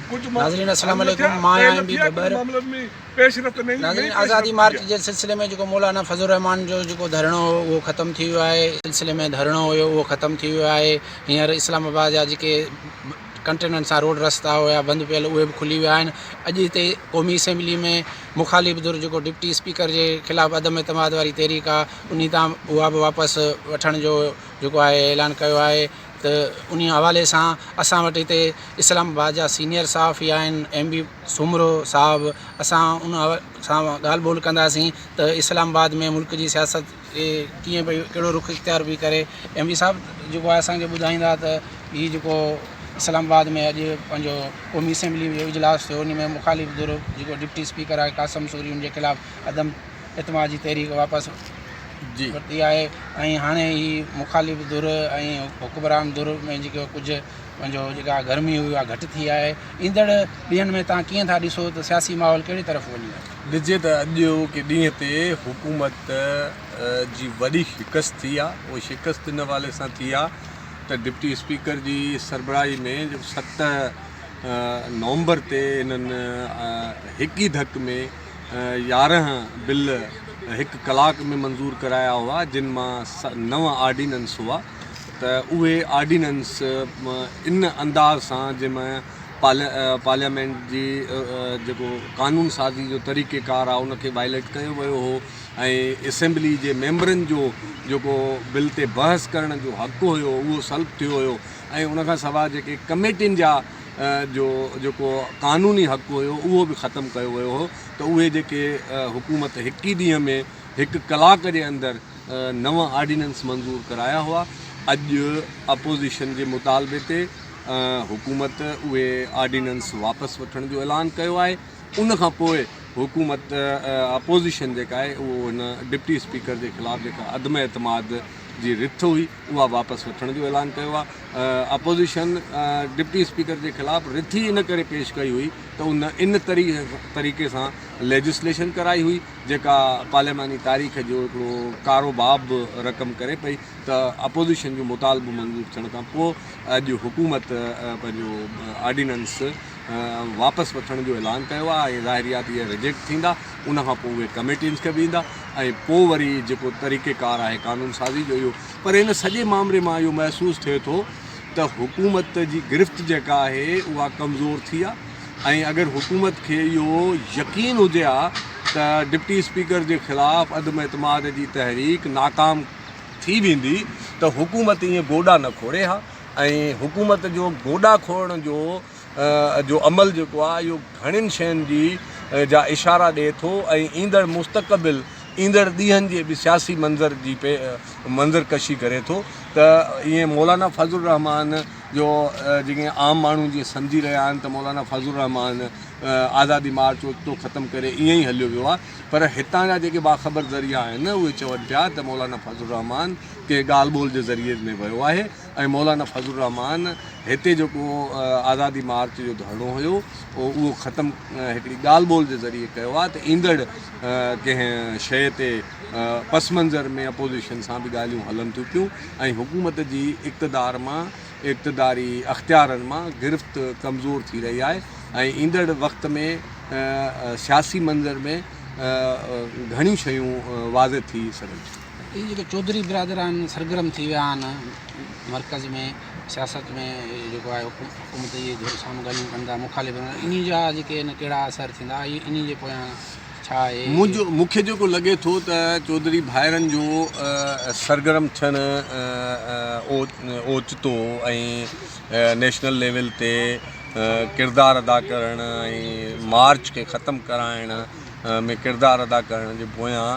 नाज़रीन अस्सलाम वालेकुम। मां एम बी बबर नाज़रीन आज़ादी मार्च जे सिलसिले में जो मौलाना फज़लुर रहमान जो जो धरणो हो वो ख़त्म थी वियो आहे। सिलसिले में धरणो हुयो वो ख़त्म थी वियो आहे। हींअर इस्लामाबाद जा जेके कंटेनर सां रोड रस्ता हुया बंदि पियल उहे बि खुली विया आहिनि। अॼु हिते क़ौमी असेंबली में मुखालिफ़ धुर जेको डिप्टी स्पीकर जे ख़िलाफ़ु अदम एतमाद वारी तहरीक आहे उन तां उहा बि वापसि वठण जो जेको आहे ऐलान कयो आहे। त उन हवाले सां असां वटि हिते इस्लामाबाद जा सीनियर सहाफ़ी आहिनि एम बी सुमरो साहबु। असां उन सां ॻाल्हि ॿोल कंदासीं त इस्लामाबाद में मुल्क जी सियासत कीअं भई कहिड़ो रुख़ इख़्तियार बि करे। एम बी साहिबु जेको आहे असांखे ॿुधाईंदा त हीअ जेको इस्लामाबाद में अॼु पंहिंजो क़ौमी असेंबली जो इजलास थियो उन में मुखालिफ़ धुर जेको डिप्टी स्पीकर आहे कासिम सूरी उनजे ख़िलाफ़ु अदम एतमाद जी तहरीक वापसि जी वरिती आहे। ऐं हाणे ही मुखालिफ़ धुर ऐं हुकुमरान धुर में जेको कुझु पंहिंजो जेका गर्मी हुई उहा घटि थी आहे। ईंदड़ ॾींहंनि में तव्हां कीअं था ॾिसो त सियासी माहौल कहिड़ी तरफ़ वञे? ॾिजे त अॼु के ॾींहं ते हुकूमत जी वॾी शिकस्त थी आहे। उहा शिकस्त इन हवाले सां थी आहे त डिप्टी स्पीकर जी सरबराही में 7 नवंबर ते इन्हनि हिकु ई धक में 11 बिल हिकु कलाक में मंज़ूर कराया हुआ जिन मां 9 ऑर्डिनेंस हुआ। त उहे ऑर्डिनेंस इन अंदाज़ सां जंहिंमें पार्लियामेंट जी जेको कानून साज़ी जो तरीक़ेकार आहे उनखे वायलेट कयो वियो हो ऐं असेंबली जे मेंबरनि जो जेको बिल ते बहस करण जो हक़ु हुयो उहो सल्ब थियो हुयो। ऐं उनखां सवाइ जेके कमेटियुनि जा जो जेको कानूनी हक़ु हुयो उहो बि ख़तमु कयो वियो हो। त उहे जेके हुकूमत हिकु ई ॾींहं में हिकु कलाक जे अंदरि 9 ऑर्डिनेंस मंज़ूर कराया हुआ। अॼु अपोज़िशन जे मुतालबे ते हुकूमत उहे ऑर्डिनेंस वापसि वठण जो ऐलान कयो आहे। उनखां पोइ हुकूमत अपोज़िशन जेका आहे उहो हिन डिप्टी स्पीकर जे ख़िलाफ़ु जेका अदम एतमाद जी रिथ हुई उहा वापसि वठण जो ऐलान कयो आहे। अपोज़िशन डिप्टी स्पीकर जे ख़िलाफ़ु रिथ ई इन करे पेश कई हुई त इन तरीक़े सां लेजिस्लेशन कराई हुई जेका पार्लियामानी तारीख़ जो हिकिड़ो कारोबाब रक़म करे पई। त अपोज़िशन जो मुतालबो मंज़ूर थियण खां पोइ अॼु हुकूमत पंहिंजो ऑर्डिनेंस वापसि वठण जो ऐलान कयो आहे ऐं ज़ाहिरियात इहे रिजेक्ट थींदा। उनखां पोइ उहे कमेटियुनि खे बि ईंदा ऐं पोइ वरी जेको तरीक़ेकार आहे कानून साज़ी जो इहो। पर इन सॼे मामले मां इहो महसूसु थिए थो त हुकूमत जी गिरफ़्त जेका आहे उहा कमज़ोर थी आहे। ऐं अगरि हुकूमत खे इहो यकीन हुजे हा त डिप्टी स्पीकर जे ख़िलाफ़ु अदम एतमाद जी तहरीक नाकाम थी वेंदी त हुकूमत ईअं गोॾा न खोड़े हा। ऐं हुकूमत जो गोॾा खोड़ण जो अमल जेको आहे इहो घणियुनि शयुनि जी जा इशारा ॾिए थो ऐं ईंदड़ मुस्तक़बिल ईंदड़ ॾींहंनि जे बि सियासी मंज़रकशी करे थो। त ईअं मौलाना फज़लुर रहमान जो जेके आम माण्हू जीअं सम्झी रहिया आहिनि त मौलाना फज़लुर रहमान आज़ादी मार्च ओचितो ख़तमु करे ईअं ई हलियो वियो आहे। पर हितां जा जेके बाख़बर ज़रिया आहिनि उहे चवनि पिया त मौलाना फज़लुर रहमान के ॻाल्हि ॿोल जे ज़रिए में वियो आहे ऐं मौलाना फज़लुर रहमान हिते जेको आज़ादी मार्च जो धरणो हुयो उहो ख़तमु हिकिड़ी ॻाल्हि ॿोल जे ज़रिए कयो आहे त ईंदड़ कंहिं शइ ते पस मंज़र में अपोज़िशन सां बि ॻाल्हियूं हलनि थियूं पियूं ऐं हुकूमत जी इक़्तिदारी अख़्तियारनि मां गिरफ़्त कमज़ोर थी रही आहे। ऐं ईंदड़ वक़्त में सियासी मंज़र में घणियूं शयूं वाज़े थी सघनि थियूं। इहे जेके चौधरी बिरादरान सरगर्म थी विया आहिनि मर्कज़ में सियासत में जेको आहे हुकूमत जी साम्हूं ॻाल्हियूं कंदा मुखालिफ़ इन जा जेके कहिड़ा असर थींदा इन जे पोयां छा आहे? मूंखे जेको लॻे थो त चौधरी भाइरनि जो सरगर्म थियणु ओचितो ऐं नेशनल लेवल ते किरदारु अदा करणु ऐं मार्च खे ख़तमु कराइण में किरदारु अदा करण जे पोयां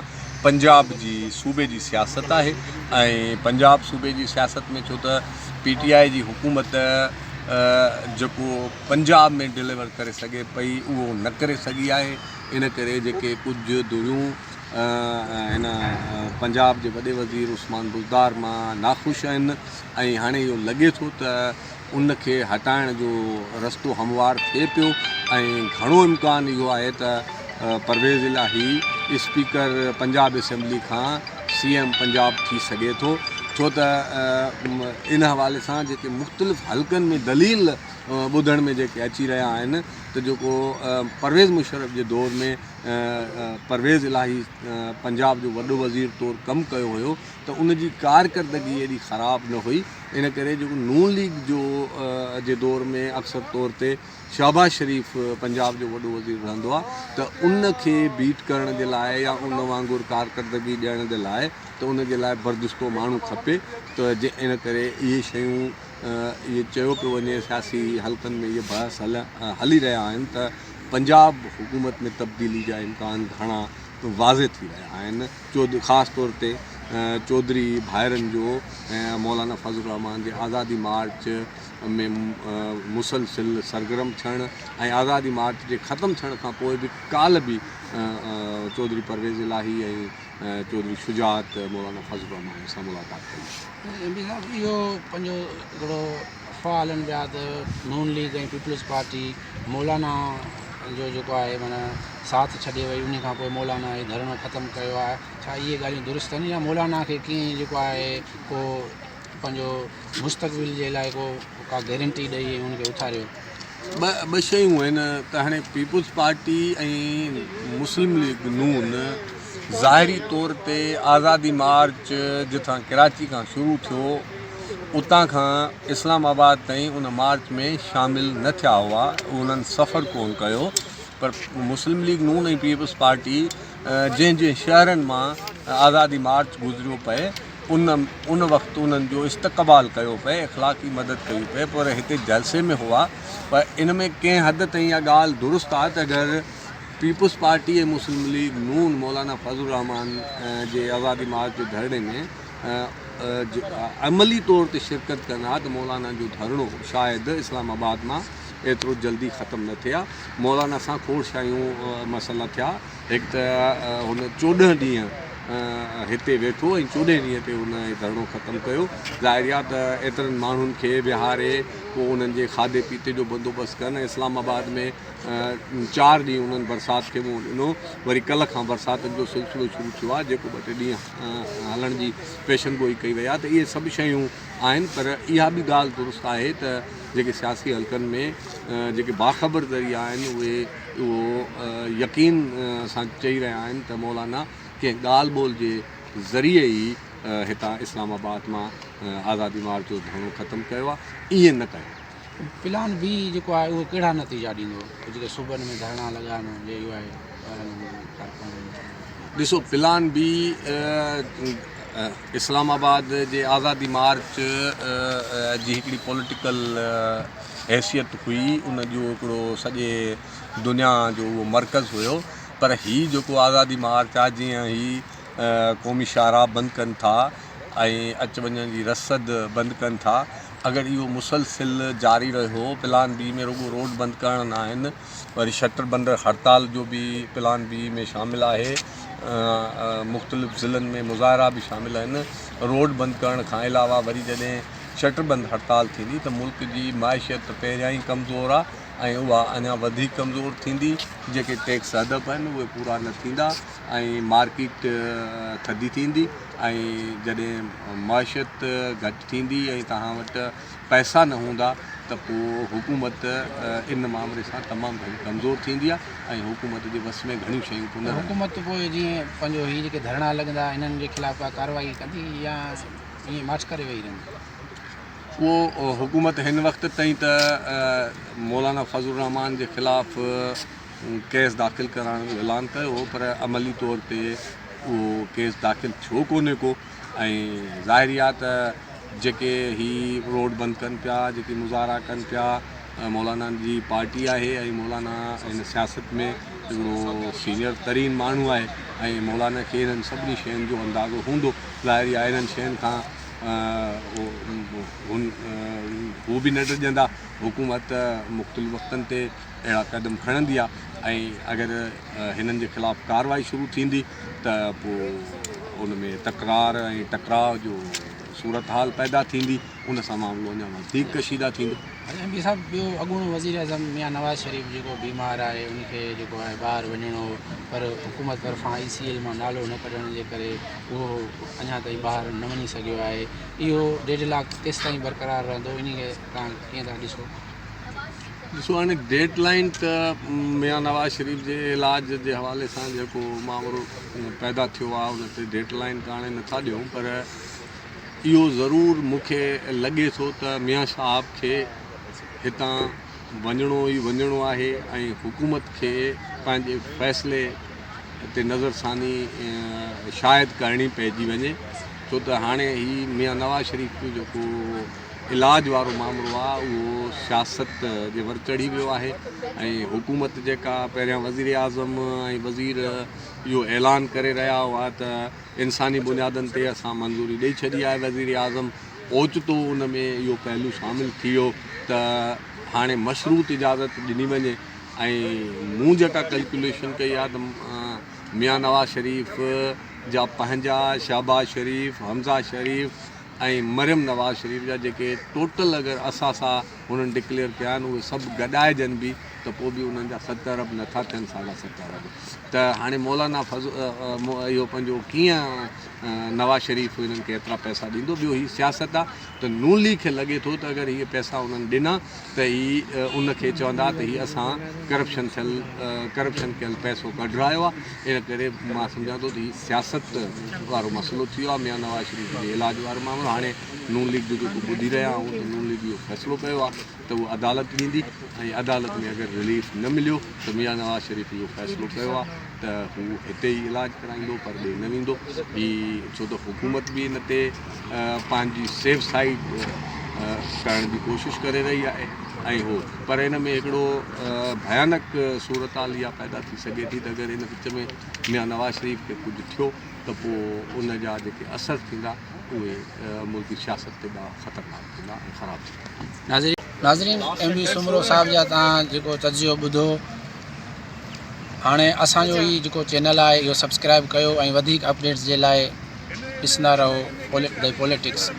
पंजाब जी सूबे जी सियासत आहे। ऐं पंजाब सूबे जी सियासत में छो त PTI जी हुकूमत जेको पंजाब में डिलीवर करे सघे पई उहो न करे सघी आहे। इन करे जेके कुझु धुरियूं हिन पंजाब जे वॾे वज़ीर उस्मान बुज़दार मां नाख़ुशि आहिनि ऐं हाणे इहो लॻे थो त उनखे हटाइण जो रस्तो हमवार थिए पियो ऐं घणो इम्कान इहो आहे त परवेज़ इलाही स्पीकर पंजाब असेंबली खां CM पंजाब थी सघे थो। छो त इन हवाले सां जेके मुख़्तलिफ़ हल्कनि में दलील ॿुधण में जेके अची रहिया आहिनि त जेको परवेज़ मुशर्रफ जे दौर में परवेज़ इलाही पंजाब जो वॾो वज़ीर तौरु कमु कयो हुयो त उन जी कारकर्दगी एॾी ख़राबु न हुई। इन करे जेको नून लीग जो जे दौर में अक्सर तौर ते शहबाज़ शरीफ़ पंजाब जो वॾो वज़ीर रहंदो आहे त उन खे बीट करण जे लाइ या उन वांगुरु कारकर्दगी ॾियण जे लाइ त उन जे लाइ बर्दिस्तो माण्हू खपे। त इन करे इहे शयूं इहे चयो पियो वञे सियासी हल्कनि में इहे बहस हली रहिया आहिनि त पंजाब हुकूमत में तब्दीली जा इम्कान घणा वाज़े थी रहिया आहिनि। ख़ासि तौर ते चौधरी भाइरनि जो ऐं मौलाना फज़लुर रहमान जे आज़ादी मार्च में मुसलसिल सरगर्म थियणु ऐं आज़ादी मार्च जे ख़तमु थियण खां पोइ बि काल्ह बि चौधरी परवेज़ इलाही ऐं चौधरी शुजात मौलाना फज़लुर रहमान सां मुलाक़ात कई। इहो पंहिंजो हिकिड़ो अफ़वाह हलनि पिया त नून लीग ऐं पीपल्स पार्टी मौलाना जो जेको आहे माना साथ छॾे वई, उन खां पोइ मौलाना इहो धरणो ख़तमु कयो आहे। छा इहे ॻाल्हियूं दुरुस्त आहिनि या मौलाना खे कीअं जेको आहे को पंहिंजो मुस्तक़बिल जे लाइ का गारंटी ॾेई उनखे उथारियो? ॿ शयूं आहिनि त हाणे पीपल्स पार्टी ऐं मुस्लिम लीग नून ज़ाहिरी तौर ते आज़ादी मार्च जिथां कराची खां शुरू थियो उतां खां इस्लामाबाद ताईं उन मार्च में शामिलु न थिया हुआ, उन्हनि सफ़र कोन कयो। पर मुस्लिम लीग नून ऐं पीपल्स पार्टी जंहिं शहरनि मां आज़ादी मार्च गुज़रियो पए उन वक़्तु उन्हनि जो इस्तक़बाल कयो पए, इख़लाक़ी मदद कई पए। पर हिते जलसे में हुआ, पर इन में कंहिं हद ताईं इहा ॻाल्हि दुरुस्त आहे त अगरि पीपल्स पार्टी ऐं मुस्लिम लीग नून मौलाना फज़लुर रहमान जे आज़ादी मार्च जे धरणे में अमली तौर ते शिरकत कंदा त मौलाना जो धरणो शायदि इस्लामाबाद मां एतिरो जल्दी ख़तमु न थिया। मौलाना सां खोड़ शयूं मसइला थिया। हिकु त हुन 14 ॾींहं हिते वेठो ऐं 14 ॾींहं ते हुन धरणो ख़तमु कयो। ज़ाहिर आहे त एतिरनि माण्हुनि खे विहारे पोइ उन्हनि जे खाधे पीते जो बंदोबस्तु कनि। इस्लामाबाद में 4 ॾींहं उन्हनि बरसाति खे मुंहुं ॾिनो, वरी कल्ह खां बरसातिनि जो सिलसिलो शुरू थियो आहे जेको 2-3 ॾींहं हलण जी पेशन गोई कई वई आहे। त इहे सभु शयूं आहिनि, पर इहा बि ॻाल्हि दुरुस्त आहे त जेके सियासी हल्कनि में जेके बाख़बर ज़रिया आहिनि उहो यकीन सां चई रहिया आहिनि त मौलाना कंहिं ॻाल्हि ॿोल जे ज़रिए ई हितां इस्लामाबाद मां आज़ादी मार्च जो धरणो ख़तमु कयो आहे। ईअं न कयो। प्लान बी जेको आहे उहो कहिड़ा नतीजा ॾींदो जेके सूबनि में धरणा लॻाइणो जे इहो आहे? ॾिसो, प्लान बी इस्लामाबाद जे आज़ादी मार्च जी हिकिड़ी पॉलिटिकल हैसियत हुई, उन जो हिकिड़ो सॼे दुनिया जो उहो मर्कज़ हुयो। पर हीअ जेको आज़ादी मार्च आहे, जीअं ही क़ौमी शाहरा बंदि कनि था ऐं अच वञण जी रसद बंदि कनि था, अगरि इहो मुसलसिल जारी रहियो, प्लान बी में रुॻो रोड बंदि करण न आहिनि, वरी शटर बंदि हड़ताल जो बि प्लान बी में शामिलु आहे। मुख़्तलिफ़ ज़िलनि में मुज़ाहिरा बि शामिलु आहिनि। रोड बंदि करण खां अलावा वरी जॾहिं शटर बंदि हड़ताल थींदी त मुल्क जी माइशियत पहिरियां ई कमज़ोर आहे ऐं उहा अञा वधीक कमज़ोर थींदी। जेके टैक्स हदफ़ आहिनि उहे पूरा न थींदा ऐं मार्केट थधी थींदी ऐं जॾहिं माइशियत घटि थींदी ऐं तव्हां वटि पैसा न हूंदा त पोइ हुकूमत इन मामले सां तमामु घणी कमज़ोर थींदी आहे ऐं हुकूमत जे वस में घणियूं शयूं कोन। हुकूमत पोइ जीअं पंहिंजो हीअ जेके धरणा लॻंदा इन्हनि जे ख़िलाफ़ का कार्रवाई कंदी या ईअं मार्च करे वेही रहंदी? उहो हुकूमत हिन वक़्त ताईं त मौलाना फज़लुर रहमान जे ख़िलाफ़ केस दाख़िल कराइण जो ऐलान कयो हो, पर अमली तौर ते उहो केस दाख़िल थियो कोन्हे को। ऐं ज़ाहिरी आहे त जेके ही रोड बंदि कनि पिया, जेके मुज़ाहिरा कनि पिया, मौलाना जी पार्टी आहे ऐं मौलाना हिन सियासत में हिकिड़ो सीनियर तरीन माण्हू आहे ऐं मौलाना खे हिननि सभिनी शयुनि जो अंदाज़ो हूंदो। ज़ाहिरी आहे हिननि शयुनि खां हू बि न डिॼंदा। हुकूमत मुख़्तलिफ़ वक़्तनि ते अहिड़ा क़दम खणंदी आहे ऐं अगरि हिननि जे ख़िलाफ़ु कार्रवाई शुरू थींदी त पोइ उन में तकरार ऐं टकराव जो सूरत हाल पैदा थींदी, उन सां मामिलो अञा वधीक कशीदा थींदो। एम पी साहब, ॿियो अॻूणो वज़ीर अज़म मियां नवाज़ शरीफ़ जेको बीमार आहे, उनखे जेको आहे ॿाहिरि वञिणो, पर हुकूमत तरफ़ां ICL मां नालो न कढण जे करे उहो अञा ताईं ॿाहिरि न वञी सघियो आहे। इहो डेडलॉक केसि ताईं बरक़रार रहंदो, इन खे तव्हां कीअं था ॾिसो? ॾिसो हाणे डेडलाइन त मियां नवाज़ शरीफ़ जे इलाज जे हवाले सां जेको मामिलो पैदा थियो आहे उन ते डेडलाइन त हाणे नथा ॾियूं, पर इहो ज़रूरु मूंखे लॻे थो त मियां साहब खे हितां वञिणो ई वञिणो आहे ऐं हुकूमत खे पंहिंजे फ़ैसिले ते नज़रसानी शायदि करणी पइजी वञे, छो त हाणे ही मियां नवाज़ शरीफ़ जो जेको इलाज वारो मामिलो आहे उहो सियासत जे वर चढ़ी वियो आहे ऐं हुकूमत जेका पहिरियां वज़ीर आज़म ऐं वज़ीर इहो ऐलान करे रहिया हुआ त इंसानी बुनियादनि ते असां मंज़ूरी ॾेई छॾी आहे वज़ीर आज़म, ओचितो उन में इहो पहलू शामिलु थी वियो त हाणे मशरूत इजाज़त ॾिनी वञे। ऐं मूं जेका कैलकुलेशन कई आहे त मियां नवाज़ शरीफ़ जा पंहिंजा शहबाज शरीफ़, हमज़ा शरीफ़ ऐं मरियम नवाज़ शरीफ़ जा जेके टोटल अगरि असां सां हुननि डिक्लेयर कया आहिनि उहे सभु गॾाइजनि बि त पोइ बि उन्हनि जा 70 अरब नथा थियनि, 70 अरब। त हाणे मौलाना इहो पंहिंजो कीअं नवाज़ शरीफ़ हिननि खे एतिरा पैसा ॾींदो? ॿियो हीअ सियासत आहे त नून लीग खे लॻे थो त अगरि हीअ पैसा उन्हनि ॾिना त हीअ उनखे चवंदा त हीअ असां करप्शन कयल पैसो कढायो आहे, इन करे मां सम्झां थो त हीअ सियासत वारो मसइलो थी वियो आहे मियां नवाज़ शरीफ़ जे इलाज वारो मामिलो। हाणे नून लीग जो जेको ॿुधी रहिया आहियूं त नून लीग इहो फ़ैसिलो कयो आहे त उहो अदालत ॾींदी ऐं अदालत में अगरि रिलीफ न मिलियो त मियां नवाज़ शरीफ़ इहो फ़ैसिलो कयो आहे त हू हिते ई इलाजु कराईंदो, पर ॿिए न वेंदो। ही छो त हुकूमत बि हिन ते पंहिंजी सेफ साइड करण जी कोशिशि करे रही आहे ऐं हो, पर हिन में हिकिड़ो भयानक सूरत हाल इहा पैदा थी सघे थी त अगरि हिन विच में मियां नवाज़ शरीफ़ खे कुझु थियो त पोइ उन जा जेके असर थींदा उहे मुल्की सियासत ते ॾाढा ख़तरनाक थींदा ऐं ख़राबु थींदा। नाज़रीन, MD सुमरो साहिब जा तव्हां जेको तजियो ॿुधो, हाणे असांजो ही जेको चैनल आहे इहो सब्सक्राइब कयो ऐं वधीक अपडेट्स जे लाइ ॾिसंदा रहो द पॉलिटिक्स।